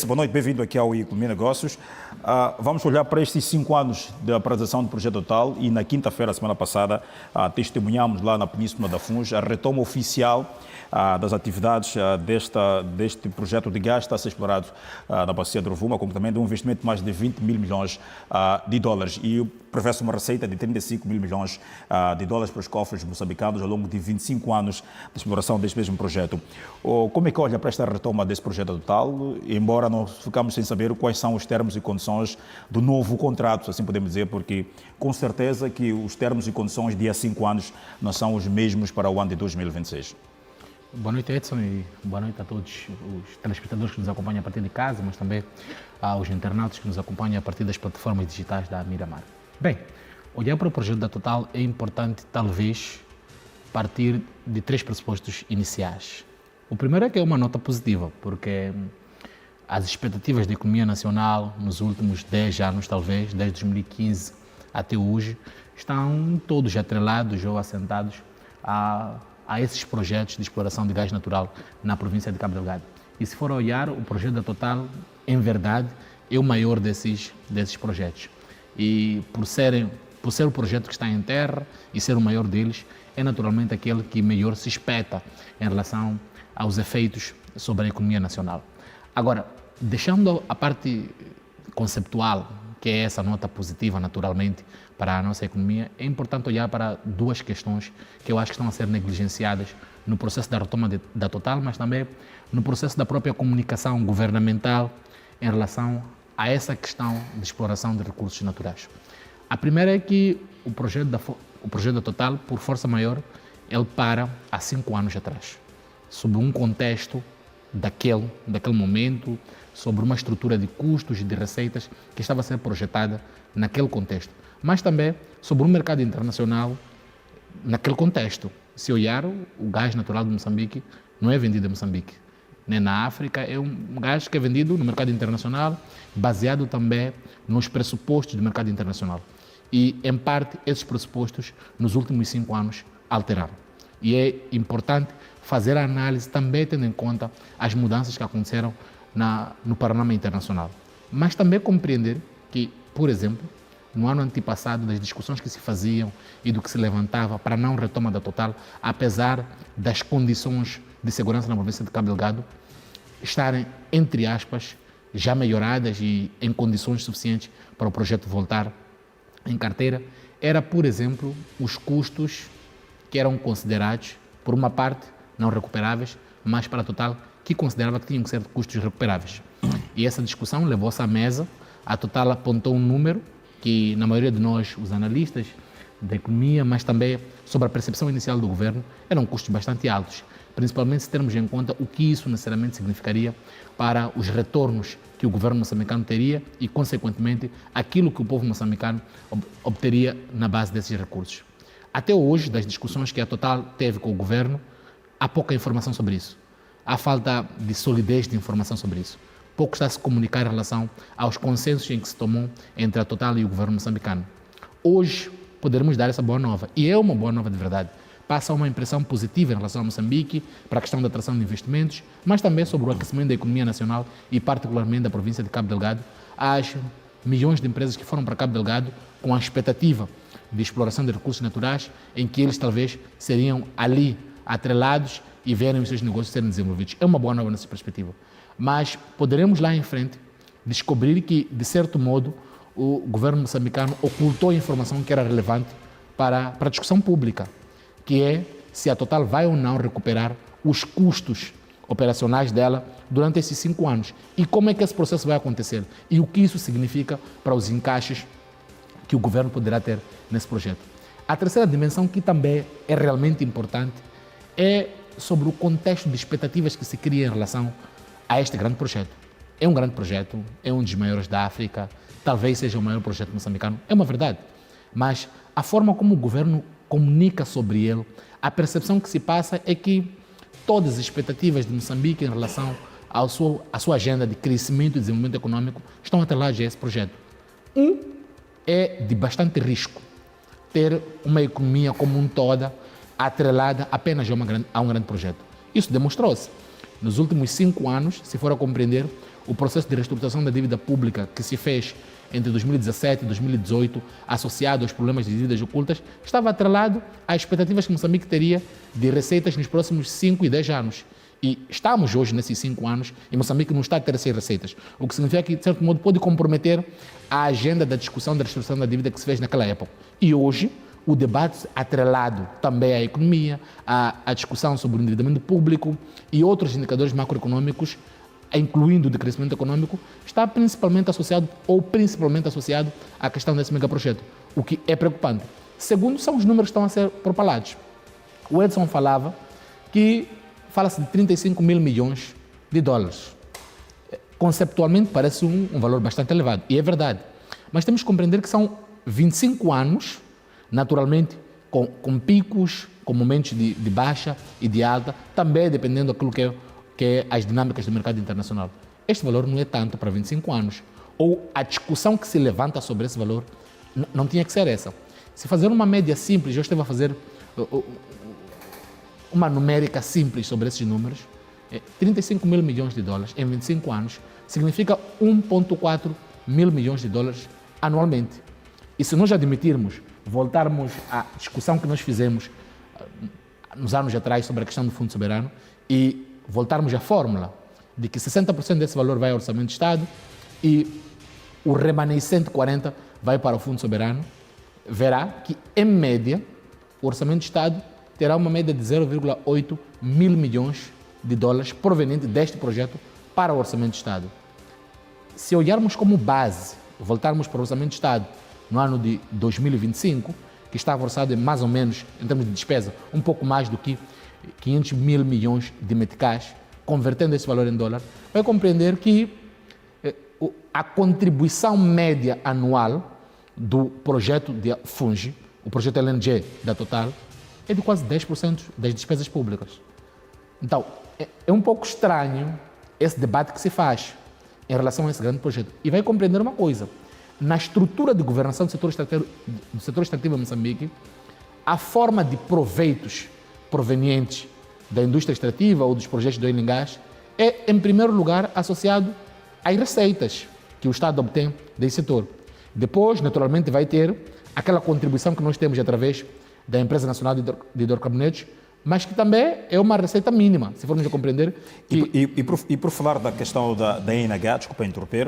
Boa noite, bem-vindo aqui ao Economia Negócios. Vamos olhar para estes 5 anos da apresentação do Projeto Total e na quinta-feira, semana passada, testemunhamos lá na Península da Funch a retoma oficial das atividades deste projeto de gás que está a ser explorado na Bacia do Rovuma, como também de um investimento de mais de 20 mil milhões de dólares e prevê-se uma receita de 35 mil milhões de dólares para os cofres moçambicanos ao longo de 25 anos de exploração deste mesmo projeto. Como é que olha para esta retoma desse Projeto Total, embora não ficamos sem saber quais são os termos e condições do novo contrato, assim podemos dizer, porque com certeza que os termos e condições de há 5 anos não são os mesmos para o ano de 2026. Boa noite, Edson, e boa noite a todos os telespectadores que nos acompanham a partir de casa, mas também aos internautas que nos acompanham a partir das plataformas digitais da Miramar. Bem, olhar para o projeto da Total é importante, talvez, partir de 3 pressupostos iniciais. O primeiro é que é uma nota positiva, porque as expectativas da economia nacional nos últimos 10 anos, talvez, desde 2015 até hoje, estão todos atrelados ou assentados a esses projetos de exploração de gás natural na província de Cabo Delgado. E se for olhar, o projeto da Total, em verdade, é o maior desses projetos. E por ser o projeto que está em terra e ser o maior deles, é naturalmente aquele que melhor se espeta em relação aos efeitos sobre a economia nacional. Agora, deixando a parte conceptual, que é essa nota positiva, naturalmente, para a nossa economia, é importante olhar para 2 questões que eu acho que estão a ser negligenciadas no processo da retoma da Total, mas também no processo da própria comunicação governamental em relação a essa questão de exploração de recursos naturais. A primeira é que o projeto da Total, por força maior, ele para há 5 anos atrás, sob um contexto daquele momento, sobre uma estrutura de custos e de receitas que estava a ser projetada naquele contexto, mas também sobre um mercado internacional naquele contexto. Se olhar, o gás natural de Moçambique não é vendido em Moçambique, nem na África, é um gás que é vendido no mercado internacional, baseado também nos pressupostos do mercado internacional. E, em parte, esses pressupostos, nos últimos 5 anos, alteraram. E é importante fazer a análise também tendo em conta as mudanças que aconteceram no panorama internacional. Mas também compreender que, por exemplo, no ano antepassado, das discussões que se faziam e do que se levantava para a não retoma da Total, apesar das condições de segurança na província de Cabo Delgado estarem, entre aspas, já melhoradas e em condições suficientes para o projeto voltar em carteira, era, por exemplo, os custos que eram considerados, por uma parte, não recuperáveis, mas para a Total, que considerava que tinham que ser custos recuperáveis. E essa discussão levou-se à mesa, a Total apontou um número que, na maioria de nós, os analistas da economia, mas também sobre a percepção inicial do governo, eram custos bastante altos, principalmente se termos em conta o que isso necessariamente significaria para os retornos que o governo moçambicano teria e, consequentemente, aquilo que o povo moçambicano obteria na base desses recursos. Até hoje, das discussões que a Total teve com o governo, há pouca informação sobre isso. Há falta de solidez de informação sobre isso. Pouco está a se comunicar em relação aos consensos em que se tomou entre a Total e o governo moçambicano. Hoje, poderemos dar essa boa nova, e é uma boa nova de verdade. Passa uma impressão positiva em relação a Moçambique, para a questão da atração de investimentos, mas também sobre o aquecimento da economia nacional e particularmente da província de Cabo Delgado. As milhões de empresas que foram para Cabo Delgado com a expectativa de exploração de recursos naturais, em que eles talvez seriam ali atrelados e verem os seus negócios serem desenvolvidos. É uma boa nova nessa perspectiva. Mas poderemos lá em frente descobrir que, de certo modo, o governo moçambicano ocultou a informação que era relevante para a discussão pública, que é se a Total vai ou não recuperar os custos operacionais dela durante esses 5 anos e como é que esse processo vai acontecer e o que isso significa para os encaixes que o governo poderá ter nesse projeto. A terceira dimensão, que também é realmente importante, é sobre o contexto de expectativas que se cria em relação a este grande projeto. É um grande projeto, é um dos maiores da África, talvez seja o maior projeto moçambicano, é uma verdade. Mas a forma como o governo comunica sobre ele, a percepção que se passa é que todas as expectativas de Moçambique em relação à sua agenda de crescimento e desenvolvimento econômico estão atreladas a esse projeto. É de bastante risco ter uma economia como um toda atrelada apenas a um grande projeto. Isso demonstrou-se. Nos últimos 5 anos, se for a compreender, o processo de reestruturação da dívida pública que se fez entre 2017 e 2018, associado aos problemas de dívidas ocultas, estava atrelado às expectativas que Moçambique teria de receitas nos próximos 5 e 10 anos. E estamos hoje nesses 5 anos e Moçambique não está a ter essas receitas, o que significa que, de certo modo, pode comprometer a agenda da discussão da reestruturação da dívida que se fez naquela época. E hoje, o debate atrelado também à economia, à discussão sobre o endividamento público e outros indicadores macroeconômicos, incluindo o de crescimento econômico, está principalmente associado à questão desse megaprojeto, o que é preocupante. Segundo, são os números que estão a ser propalados. O Edson falava que fala-se de 35 mil milhões de dólares. Conceptualmente parece um valor bastante elevado, e é verdade. Mas temos que compreender que são 25 anos, naturalmente, com picos, com momentos de baixa e de alta, também dependendo daquilo que é as dinâmicas do mercado internacional. Este valor não é tanto para 25 anos. Ou a discussão que se levanta sobre esse valor não tinha que ser essa. Se fazer uma média simples, eu esteve a fazer uma numérica simples sobre esses números, 35 mil milhões de dólares em 25 anos significa 1,4 mil milhões de dólares anualmente. E se nós admitirmos, voltarmos à discussão que nós fizemos nos anos atrás sobre a questão do Fundo Soberano e voltarmos à fórmula de que 60% desse valor vai ao Orçamento de Estado e o remanescente 40% vai para o Fundo Soberano, verá que, em média, o Orçamento de Estado terá uma média de 0,8 mil milhões de dólares proveniente deste projeto para o Orçamento de Estado. Se olharmos como base, voltarmos para o Orçamento de Estado no ano de 2025, que estava orçado em mais ou menos, em termos de despesa, um pouco mais do que 500 mil milhões de meticais, convertendo esse valor em dólar, vai compreender que a contribuição média anual do projeto de FUNGI, o projeto LNG da Total, é de quase 10% das despesas públicas. Então, é um pouco estranho esse debate que se faz em relação a esse grande projeto. E vai compreender uma coisa: na estrutura de governação do setor extrativo em Moçambique, a forma de proveitos provenientes da indústria extrativa ou dos projetos de oil and gas é, em primeiro lugar, associado às receitas que o Estado obtém desse setor. Depois, naturalmente, vai ter aquela contribuição que nós temos através da Empresa Nacional de Hidrocarbonetos, mas que também é uma receita mínima, se formos a compreender. E por falar da questão da ENH, desculpa interromper,